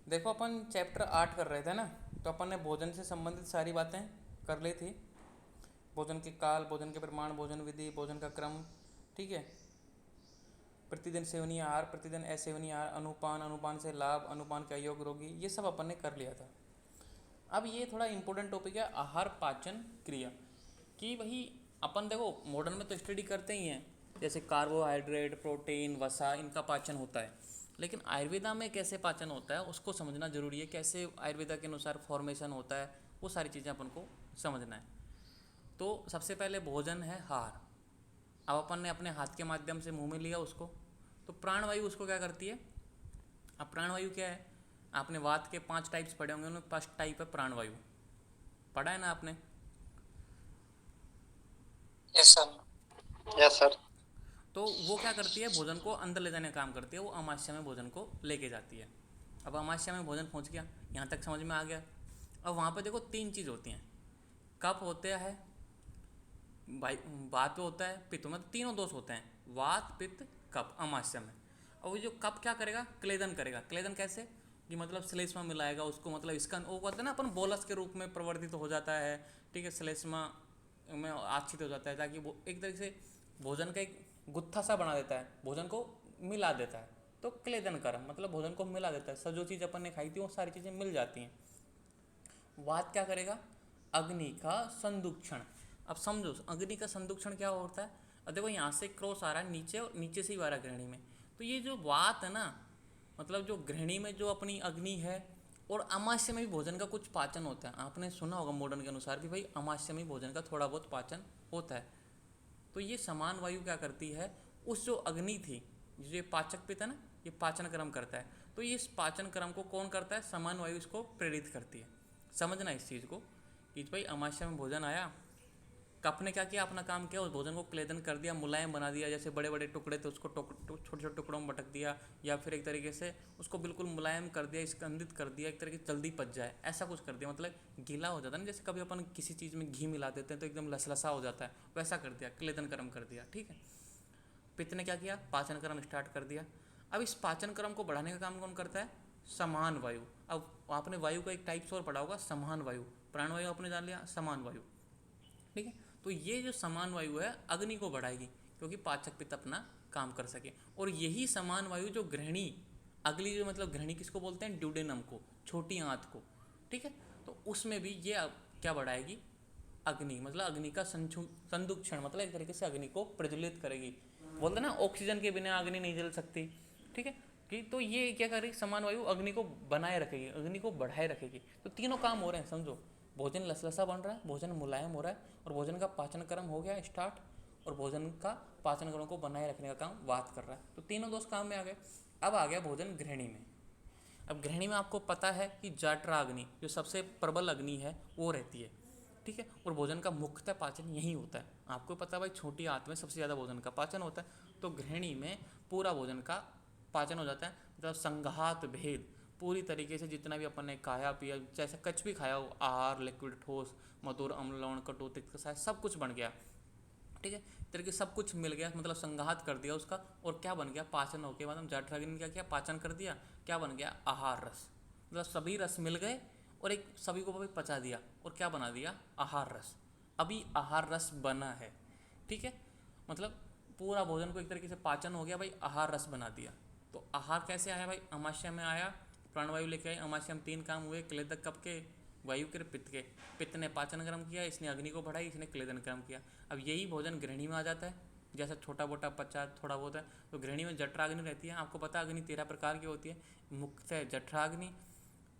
देखो अपन चैप्टर 8 कर रहे थे ना, तो अपन ने भोजन से संबंधित सारी बातें कर ली थी। भोजन के काल, भोजन के प्रमाण, भोजन विधि, भोजन का क्रम, ठीक है। प्रतिदिन सेवनीय आहार, प्रतिदिन असेवनीय आहार, अनुपान, अनुपान से लाभ, अनुपान के अयोग्य रोगी, ये सब अपन ने कर लिया था। अब ये थोड़ा इंपॉर्टेंट टॉपिक है, आहार पाचन क्रिया। कि वही अपन देखो मॉडर्न में तो स्टडी करते ही हैं, जैसे कार्बोहाइड्रेट, प्रोटीन, वसा, इनका पाचन होता है। लेकिन आयुर्वेदा में कैसे पाचन होता है उसको समझना जरूरी है, कैसे आयुर्वेदा के अनुसार फॉर्मेशन होता है, वो सारी चीज़ें अपन को समझना है। तो सबसे पहले भोजन है हार। अब अपन ने अपने हाथ के माध्यम से मुंह में लिया उसको, तो प्राणवायु उसको क्या करती है। अब प्राणवायु क्या है, आपने वात के 5 टाइप्स पढ़े होंगे, उनमें फर्स्ट टाइप है प्राणवायु, पढ़ा है ना आपने। Yes sir. Yes sir. तो वो क्या करती है, भोजन को अंदर ले जाने का काम करती है, वो अमाशय में भोजन को लेके जाती है। अब अमाशय में भोजन पहुंच गया, यहाँ तक समझ में आ गया। अब वहाँ पे देखो 3 चीज़ होती हैं, कफ होता है, वात पे होता है, पित्त में, तो तीनों दोष होते हैं, वात पित्त कफ अमाशय में। और वो जो कफ क्या करेगा, क्लेदन करेगा। क्लेदन कैसे कि मतलब श्लेष्मा मिलाएगा उसको, मतलब इसका वो कहते हैं ना अपन बोलस के रूप में प्रवर्तित हो जाता है, ठीक है, श्लेष्मा में आच्छित हो जाता है, ताकि वो एक तरीके से भोजन का एक गुत्था सा बना देता है, भोजन को मिला देता है। तो क्लेदन कर्म मतलब भोजन को मिला देता है, सब जो चीज़ अपन ने खाई थी वो सारी चीज़ें मिल जाती हैं। वात क्या करेगा, अग्नि का संदुक्षण। अब समझो अग्नि का संदुक्षण क्या होता है। अब देखो यहाँ से क्रॉस आ रहा है नीचे, और नीचे से ही आ रहा है गृहिणी में। तो ये जो वात है ना, मतलब जो गृहिणी में जो अपनी अग्नि है, और अमाशय में भी भोजन का कुछ पाचन होता है। आपने सुना होगा मॉडर्न के अनुसार भी भाई अमाशय में भोजन का थोड़ा बहुत पाचन होता है। तो ये समान वायु क्या करती है, उस जो अग्नि थी, जो ये पाचक पित्त है ना, ये पाचन क्रम करता है। तो ये इस पाचन क्रम को कौन करता है, समान वायु इसको प्रेरित करती है। समझना इस चीज़ को कि भाई अमाशय में भोजन आया, कप ने क्या किया, अपना काम किया, उस भोजन को क्लेदन कर दिया, मुलायम बना दिया। जैसे बड़े बड़े टुकड़े थे उसको छोटे छोटे टुकड़ों में बटक दिया, या फिर एक तरीके से उसको बिल्कुल मुलायम कर दिया, स्कंदित कर दिया, एक तरीके से जल्दी पच जाए, ऐसा कुछ कर दिया। मतलब गीला हो जाता है ना, जैसे कभी अपन किसी चीज़ में घी मिला देते हैं तो एकदम लसलसा हो जाता है, वैसा कर दिया, क्लेदन कर्म कर दिया, ठीक है। पित्त ने क्या किया, पाचन क्रम स्टार्ट कर दिया। अब इस पाचन क्रम को बढ़ाने का काम कौन करता है, समान वायु। अब आपने वायु का एक टाइप्स और पढ़ा होगा, समान वायु। प्राणवायु आपने जान लिया, समान वायु, ठीक है। तो ये जो समान वायु है अग्नि को बढ़ाएगी, क्योंकि पाचक पित्त अपना काम कर सके। और यही समान वायु जो गृहिणी, अगली जो मतलब गृहिणी किसको बोलते हैं, ड्यूडेनम को, छोटी आंत को, ठीक है। तो उसमें भी ये क्या बढ़ाएगी, अग्नि, मतलब अग्नि का संदुक्षण, मतलब एक तरीके से अग्नि को प्रज्वलित करेगी। बोलते ना ऑक्सीजन के बिना अग्नि नहीं जल सकती, ठीक है। कि तो ये क्या करेगी, समान वायु अग्नि को बनाए रखेगी, अग्नि को बढ़ाए रखेगी। तो तीनों काम हो रहे हैं, समझो। भोजन लसलसा बन रहा है, भोजन मुलायम हो रहा है, और भोजन का पाचन क्रम हो गया स्टार्ट, और भोजन का पाचन क्रम को बनाए रखने का काम वात कर रहा है। तो तीनों दोस्त काम में आ गए। अब आ गया भोजन गृहिणी में। अब गृहिणी में आपको पता है कि जठराग्नि जो सबसे प्रबल अग्नि है वो रहती है, ठीक है। और भोजन का मुख्यतः पाचन यही होता है। आपको पता है भाई छोटी आंत में सबसे ज़्यादा भोजन का पाचन होता है। तो गृहिणी में पूरा भोजन का पाचन हो जाता है, मतलब संघात भेद, पूरी तरीके से जितना भी अपन ने खाया पिया, जैसे कुछ भी खाया हो, आहार, लिक्विड, ठोस, मधुर, अम्ल, लवण, कटु, तिक्त, कषाय, सब कुछ बन गया, ठीक है। तरीके सब कुछ मिल गया, मतलब संघात कर दिया उसका। और क्या बन गया, पाचन होके बाद हम जठराग्नि ने क्या किया, पाचन कर दिया। क्या बन गया, आहार रस, मतलब सभी रस मिल गए, और एक सभी को भी पचा दिया, और क्या बना दिया, आहार रस। अभी आहार रस बना है, ठीक है। मतलब पूरा भोजन को एक तरीके से पाचन हो गया भाई, आहार रस बना दिया। तो आहार कैसे आया भाई, अमाशय में आया, प्राणवायु लेके आए, अमाशय में 3 काम हुए, क्लेदक कप के, वायु के, पित्त के। पित्त ने पाचन क्रम किया, इसने अग्नि को बढ़ाई, इसने क्लेदन क्रम किया। अब यही भोजन गृहिणी में आ जाता है, जैसा छोटा मोटा पचा थोड़ा बहुत है। तो गृहिणी में जठराग्नि रहती है, आपको पता है अग्नि 13 प्रकार की होती है। मुख्यतः जठराग्नि,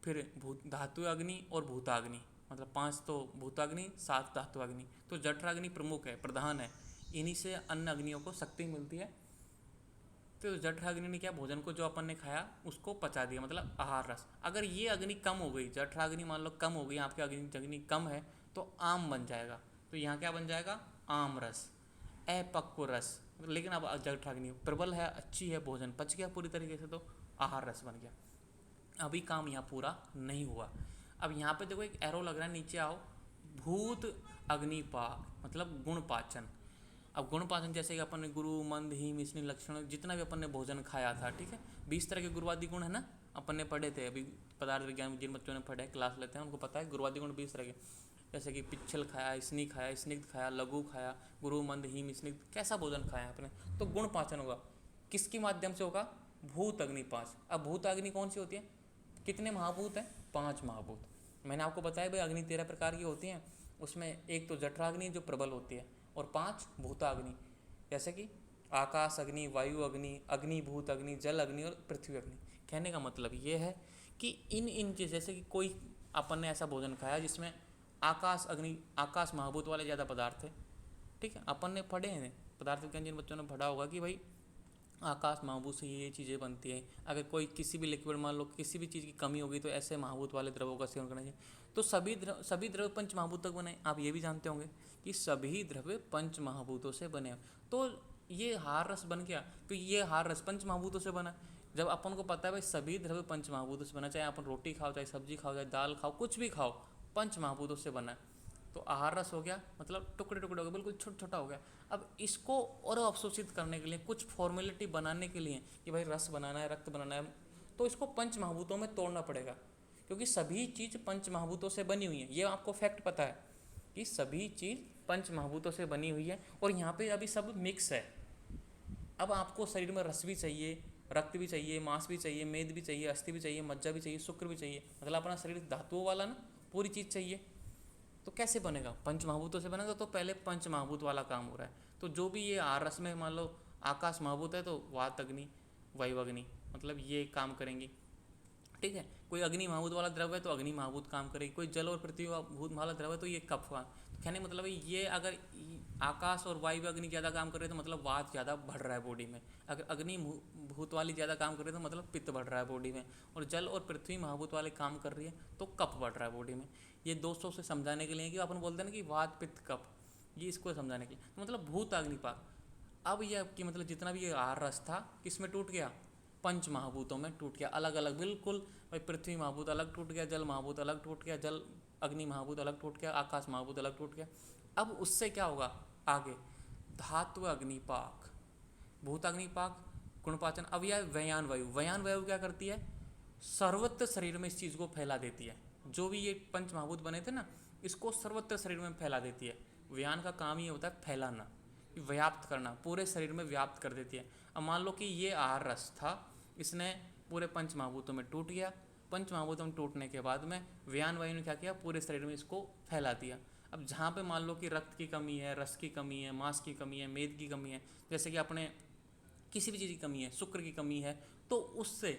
फिर भूत धातु अग्नि और भूताग्नि, मतलब 5 तो भूताग्नि, 7 धातु अग्नि। तो जठराग्नि प्रमुख है, प्रधान है, इन्हीं से अन्य अग्नियों को शक्ति मिलती है। तो जठराग्नि ने क्या, भोजन को जो अपन ने खाया उसको पचा दिया, मतलब आहार रस। अगर ये अग्नि कम हो गई, जठराग्नि मान लो कम हो गई, आपकी अग्नि कम है, तो आम बन जाएगा। तो यहाँ क्या बन जाएगा, आम रस, अपक्व रस। लेकिन अब जठराग्नि प्रबल है, अच्छी है, भोजन पच गया पूरी तरीके से, तो आहार रस बन गया। अभी काम यहाँ पूरा नहीं हुआ। अब यहाँ पे देखो एक एरो लग रहा है, नीचे आओ। भूत अग्निपाक मतलब गुण पाचन। अब गुण पाचन जैसे कि अपन ने गुरु, मंद, हीम, इसनी, लक्षण, जितना भी अपन ने भोजन खाया था, ठीक है, 20 तरह के गुरुवादी गुण है ना, अपन ने पढ़े थे अभी, पदार्थ विज्ञान जिन बच्चों ने पढ़े क्लास लेते हैं उनको पता है गुरुवादी गुण 20 तरह के, जैसे कि पिच्छल खाया, स्निग्ध खाया, लघु खाया, गुरु मंद हीम स्निग्ध, कैसा भोजन खाया आपने, तो गुण पाचन होगा। किसके माध्यम से होगा? भूत अग्नि 5। अब भूत अग्नि कौन सी होती है? कितने महाभूत हैं? 5 महाभूत। मैंने आपको बताया भाई अग्नि 13 प्रकार की होती हैं, उसमें एक तो जठराग्नि जो प्रबल होती है, और 5 भूताग्नि, जैसे कि आकाश अग्नि, वायु अग्नि, अग्निभूत अग्नि, जल अग्नि और पृथ्वी अग्नि। कहने का मतलब ये है कि इन चीज़, जैसे कि कोई अपन ने ऐसा भोजन खाया जिसमें आकाश अग्नि, आकाश महाभूत वाले ज़्यादा पदार्थ है, ठीक है, अपन ने पढ़े हैं पदार्थ विज्ञान जिन बच्चों ने पढ़ा होगा कि भाई आकाश महाभूत से ये चीज़ें बनती हैं। अगर कोई किसी भी लिक्विड, मान लो किसी भी चीज़ की कमी होगी तो ऐसे महाभूत वाले द्रवों का सेवन करना चाहिए। तो सभी द्रव्य पंच महाभूत तक बने। आप ये भी जानते होंगे कि सभी द्रव्य पंच महाभूतों से बने। तो ये हार रस बन गया, तो ये हार रस पंच महाभूतों से बना। जब अपन को पता है भाई सभी द्रव्य पंच महाभूतों से बना, चाहे अपन रोटी खाओ, चाहे सब्जी खाओ, चाहे दाल खाओ, कुछ भी खाओ, पंच महाभूतों से बना है। तो आहार रस हो गया, मतलब टुकड़े टुकड़े हो गए, बिल्कुल छोटा छोटा हो गया। अब इसको और अवशोषित करने के लिए, कुछ फॉर्मेलिटी बनाने के लिए कि भाई रस बनाना है, रक्त बनाना है, तो इसको पंच महाभूतों में तोड़ना पड़ेगा, क्योंकि सभी चीज़ पंच महाभूतों से बनी हुई है। ये आपको फैक्ट पता है कि सभी चीज़ पंच महाभूतों से बनी हुई है, और यहाँ पे अभी सब मिक्स है। अब आपको शरीर में रस भी चाहिए, रक्त भी चाहिए, मांस भी चाहिए, मेद भी चाहिए, अस्थि भी चाहिए, मज्जा भी चाहिए, शुक्र भी चाहिए, मतलब अपना शरीर धातुओं वाला ना, पूरी चीज़ चाहिए। तो कैसे बनेगा? पंच महाभूतों से बनेगा। तो पहले पंच महाभूत वाला काम हो रहा है। तो जो भी ये आर रस में मान लो आकाश महाभूत है, तो वात अग्नि, वायु अग्नि, मतलब ये काम करेंगी, ठीक है। कोई अग्नि महाभूत वाला द्रव्य है तो अग्नि महाभूत काम करेगी, कोई जल और पृथ्वी भूत वाला द्रव्य है तो ये कफ का। तो कहने मतलब ये अगर आकाश और वायु अग्नि ज़्यादा काम कर रहे हैं तो मतलब वात ज़्यादा बढ़ रहा है बॉडी में। अगर अग्नि भूत वाली ज़्यादा काम कर रही है तो मतलब पित्त बढ़ रहा है बॉडी में। और जल और पृथ्वी महाभूत वाले काम कर रही है तो कफ बढ़ रहा है बॉडी में। ये दोस्तों से समझाने के लिए कि अपन बोलते हैं ना कि वात पित्त कफ, ये इसको समझाने के लिए। तो मतलब भूत अग्निपाक। अब ये आपकी मतलब जितना भी ये आहार रस था किस में टूट गया? पंच महाभूतों में टूट गया, अलग अलग बिल्कुल। भाई पृथ्वी महाभूत अलग टूट गया, जल महाभूत अलग टूट गया, जल अग्नि महाभूत अलग टूट गया, आकाश महाभूत अलग टूट गया। अब उससे क्या होगा आगे? धातु अग्निपाक, भूत अग्निपाक, गुणपाचन। अब यह व्यान वायु, व्यान वायु क्या करती है? सर्वत्र शरीर में इस चीज़ को फैला देती है। जो भी ये पंच महाभूत बने थे ना, इसको सर्वत्र शरीर में फैला देती है। व्यान का काम ये होता है फैलाना, व्याप्त करना, पूरे शरीर में व्याप्त कर देती है। अब मान लो कि ये आहार रस था, इसने पूरे पंच महाभूतों में टूट गया। पंच महाभूतों में टूटने के बाद में व्यान वायु ने क्या किया? पूरे शरीर में इसको फैला दिया। अब जहाँ पे मान लो कि रक्त की कमी है, रस की कमी है, मांस की कमी है, मेद की कमी है, जैसे कि अपने किसी भी चीज़ की कमी है, शुक्र की कमी है, तो उससे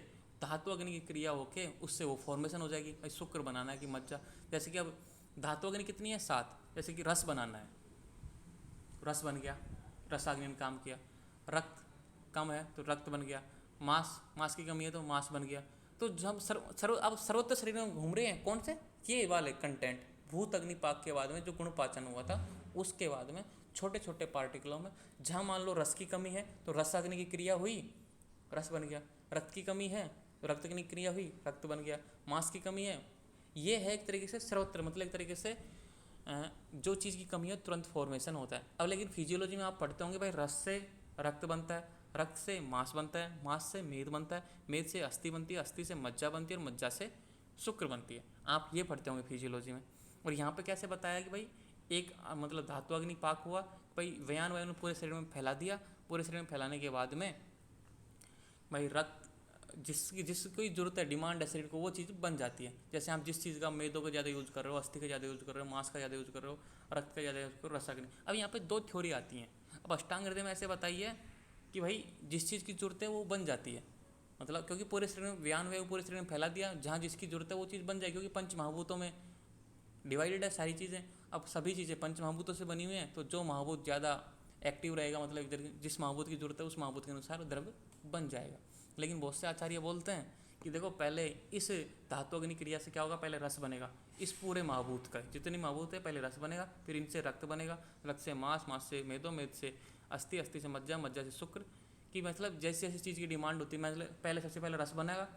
धातु अग्नि की क्रिया होके उससे वो फॉर्मेशन हो जाएगी। भाई शुक्र बनाना है कि मज्जा, जैसे कि अब धातु अग्नि कितनी है? 7। जैसे कि रस बनाना है, रस बन गया, रसाग्नि ने काम किया। रक्त कम है तो रक्त बन गया। मांस की कमी है तो मांस बन गया। तो जब अब सर्वत्र शरीर में घूम रहे हैं कौन से? ये वाले कंटेंट। भूत अग्निपाक के बाद में जो गुण पाचन हुआ था, उसके बाद में छोटे छोटे पार्टिकलों में, जहाँ मान लो रस की कमी है तो रस अग्नि की क्रिया हुई, रस बन गया। रक्त की कमी है तो रक्त अग्नि क्रिया हुई, रक्त बन गया। मांस की कमी है, ये है एक तरीके से सर्वत्र, मतलब एक तरीके से जो चीज़ की कमी है तुरंत फॉर्मेशन होता है। अब लेकिन फिजियोलॉजी में आप पढ़ते होंगे भाई रस से रक्त बनता है, रक्त से मांस बनता है, मांस से मेद बनता है, मेद से अस्थि बनती है, अस्थि से मज्जा बनती है और मज्जा से शुक्र बनती है। आप ये पढ़ते होंगे फिजियोलॉजी में। और यहाँ पे कैसे बताया कि भाई एक मतलब धातु अग्निपाक हुआ, भाई व्यान वायु ने पूरे शरीर में फैला दिया। पूरे शरीर में फैलाने के बाद में भाई रक्त जिसकी जरूरत है, डिमांड है शरीर को, वो चीज़ बन जाती है। जैसे आप जिस चीज़ का मेदों का ज़्यादा यूज़ कर रहे हो, अस्थि का ज़्यादा यूज़ कर रहे हो, मांस का ज़्यादा यूज़ कर रहे हो, रक्त का ज़्यादा यूज़ कर रहे हो, रसाग्नि। अब यहाँ पे 2 थ्योरी आती हैं। अब अष्टांग हृदय में ऐसे बताइए कि भाई जिस चीज़ की जरूरत है वो बन जाती है, मतलब क्योंकि पूरे शरीर में व्यान वायु पूरे शरीर में फैला दिया, जहाँ जिसकी जरूरत है वो चीज़ बन जाए, क्योंकि पंच महाभूतों में डिवाइडेड है सारी चीज़ें। अब सभी चीज़ें पंच महाभूतों से बनी हुई हैं, तो जो महाभूत ज़्यादा एक्टिव रहेगा, मतलब जिस महाभूत की जरूरत है उस महाभूत के अनुसार द्रव्य बन जाएगा। लेकिन बहुत से आचार्य बोलते हैं कि देखो पहले इस धातु अग्नि क्रिया से क्या होगा? पहले रस बनेगा इस पूरे महाभूत का, जितनी महाभूत है पहले रस बनेगा, फिर इनसे रक्त बनेगा, रक्त से मांस, मांस से मेदो, मेद से अस्थि, अस्थि से मज्जा, मज्जा से शुक्र। कि मतलब जैसी जैसी चीज़ की डिमांड होती है, मतलब पहले सबसे पहले रस बनेगा।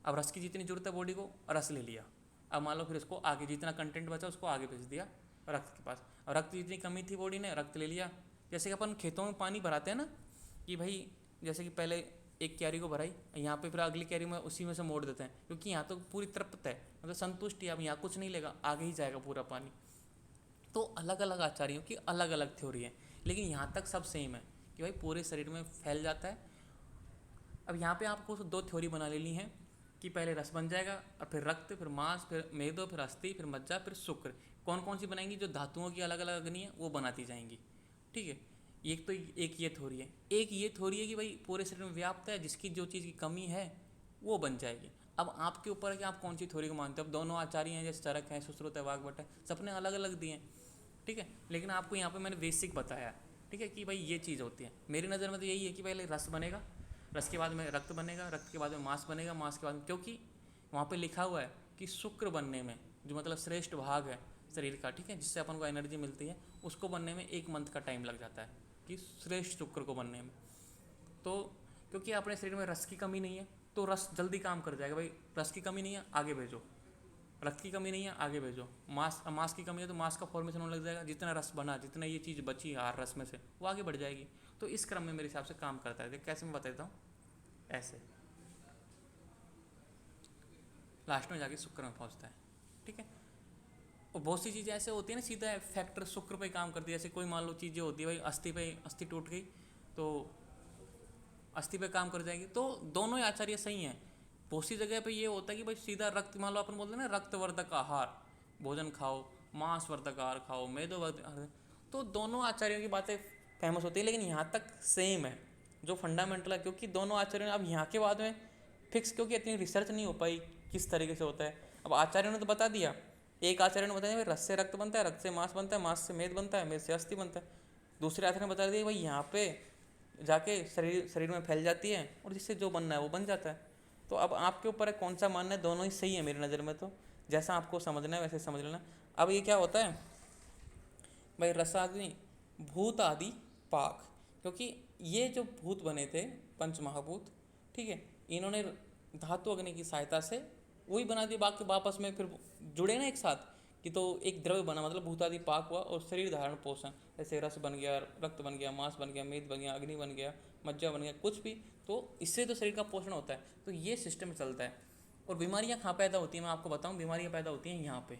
अब रस की जितनी जरूरत है बॉडी को, रस ले लिया। अब मान लो फिर उसको आगे जितना कंटेंट बचा उसको आगे भेज दिया रक्त के पास। और रक्त की जितनी कमी थी बॉडी ने, रक्त ले लिया। जैसे कि अपन खेतों में पानी भराते हैं ना, कि भाई जैसे कि पहले एक क्यारी को भराई, यहाँ पे फिर अगली क्यारी में उसी में से मोड़ देते हैं, क्योंकि यहाँ तो पूरी तृप्त है, मतलब संतुष्टि, अब यहाँ कुछ नहीं लेगा, आगे ही जाएगा पूरा पानी। तो अलग अलग आचार्यों की अलग अलग थ्योरी है, लेकिन यहाँ तक सब सेम है कि भाई पूरे शरीर में फैल जाता है। अब यहाँ पे आपको दो थ्योरी बना लेनी है कि पहले रस बन जाएगा और फिर रक्त, फिर मांस, फिर मेदो, फिर अस्थि, फिर मज्जा, फिर शुक्र। कौन कौन सी बनाएंगी? जो धातुओं की अलग अलग अग्नि है वो बनाती जाएंगी, ठीक है। एक तो एक ये थ्योरी है, एक ये थ्योरी है कि भाई पूरे शरीर में व्याप्त है, जिसकी जो चीज़ की कमी है वो बन जाएगी। अब आपके ऊपर है कि आप कौन सी थ्योरी को मानते हो। अब दोनों आचार्य हैं, जैसे चरक है, सुश्रुत है, वाग्भट है, सबने अलग अलग दिए हैं, ठीक है। लेकिन आपको यहाँ पे मैंने बेसिक बताया, ठीक है, कि भाई ये चीज़ होती है। मेरी नज़र में तो यही है कि पहले रस बनेगा, रस के बाद में रक्त बनेगा, रक्त के बाद में मांस बनेगा, मांस के बाद में, क्योंकि वहाँ पे लिखा हुआ है कि शुक्र बनने में, जो मतलब श्रेष्ठ भाग है शरीर का, ठीक है, जिससे अपन को एनर्जी मिलती है, उसको बनने में 1 मंथ का टाइम लग जाता है, कि श्रेष्ठ शुक्र को बनने में। तो क्योंकि अपने शरीर में रस की कमी नहीं है, तो रस जल्दी काम कर जाएगा। भाई रस की कमी नहीं है, आगे भेजो, रक्त की कमी नहीं है, आगे भेजो, मांस की कमी है तो मांस का फॉर्मेशन होने लग जाएगा, जितना रस बना, जितना ये चीज़ बची आहार रस में से, वो आगे बढ़ जाएगी। तो इस क्रम में मेरे हिसाब से काम करता है। देख कैसे मैं बता देता हूँ, ऐसे लास्ट में जाके शुक्र में पहुँचता है, ठीक है। और बहुत सी चीज़ें ऐसे होती है ना, सीधा फैक्टर शुक्र पे काम करती है। जैसे कोई मान लो चीज़ें होती है, भाई अस्थि टूट गई तो अस्थि पे काम कर जाएगी। तो दोनों ही आचार्य सही हैं। बहुत सी जगह पे ये होता है कि भाई सीधा रक्त, मान लो अपन बोलते हैं ना रक्तवर्धक आहार भोजन खाओ, मांसवर्धक आहार खाओ, मेदोवर्धक, तो दोनों आचार्यों की बातें फेमस होती है, लेकिन यहाँ तक सेम है जो फंडामेंटल है, क्योंकि दोनों आचार्यों ने अब यहाँ के बाद में फिक्स, क्योंकि इतनी रिसर्च नहीं हो पाई किस तरीके से होता है। अब आचार्यों ने तो बता दिया, एक आचार्य ने बताया भाई रस से रक्त बनता है, रक्त से मांस बनता है, मांस से मेद बनता है, मेद से अस्थि बनता है। दूसरे आचार्य ने बता दिया भाई यहाँ पे जाके शरीर में फैल जाती है, और जिससे जो बनना है वो बन जाता है। तो अब आपके ऊपर है कौन सा मानना है, दोनों ही सही है मेरी नज़र में। तो जैसा आपको समझना है वैसे समझ लेना। अब ये क्या होता है भाई, रसाग्नि भूत आदि पाक, क्योंकि ये जो भूत बने थे पंच महाभूत, ठीक है, इन्होंने धातु अग्नि की सहायता से वही बना दिया, बाकी वापस में फिर जुड़े ना एक साथ, कि तो एक द्रव्य बना, मतलब भूतादि पाक हुआ, और शरीर धारण पोषण, जैसे रस बन गया, रक्त बन गया, मांस बन गया, मेद बन गया, अग्नि बन गया, मज्जा बन गया, कुछ भी, तो इससे तो शरीर का पोषण होता है। तो ये सिस्टम चलता है। और बीमारियाँ कहाँ पैदा होती हैं, मैं आपको बताऊँ, बीमारियाँ पैदा होती हैं यहाँ पे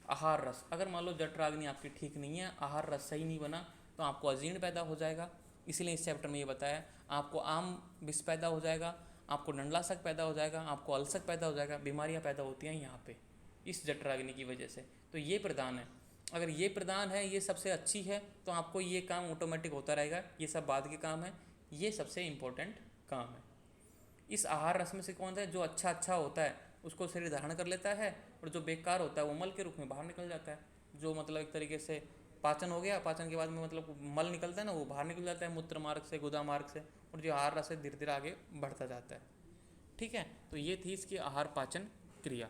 आहार रस। अगर मान लो जठराग्नि आपकी ठीक नहीं है, आहार रस सही नहीं बना, तो आपको अजीर्ण पैदा हो जाएगा। इसीलिए इस चैप्टर में ये बताया, आपको आम विष पैदा हो जाएगा, आपको नंडलासक पैदा हो जाएगा, आपको अलसक पैदा हो जाएगा। बीमारियाँ पैदा होती हैं यहाँ पे इस जठराग्नि की वजह से। तो ये प्रधान है। अगर ये प्रधान है, ये सबसे अच्छी है, तो आपको ये काम ऑटोमेटिक होता रहेगा। ये सब बाद के काम है, ये सबसे इम्पोर्टेंट काम है। इस आहार रस में से कौन सा है जो अच्छा होता है उसको शरीर धारण कर लेता है, और जो बेकार होता है वो मल के रूप में बाहर निकल जाता है। जो मतलब एक तरीके से पाचन हो गया, पाचन के बाद में मतलब मल निकलता है ना, वो बाहर निकल जाता है मूत्र मार्ग से, गुदा मार्ग से, और जो आहार रस है धीरे धीरे आगे बढ़ता जाता है, ठीक है। तो ये थी इसकी आहार पाचन क्रिया।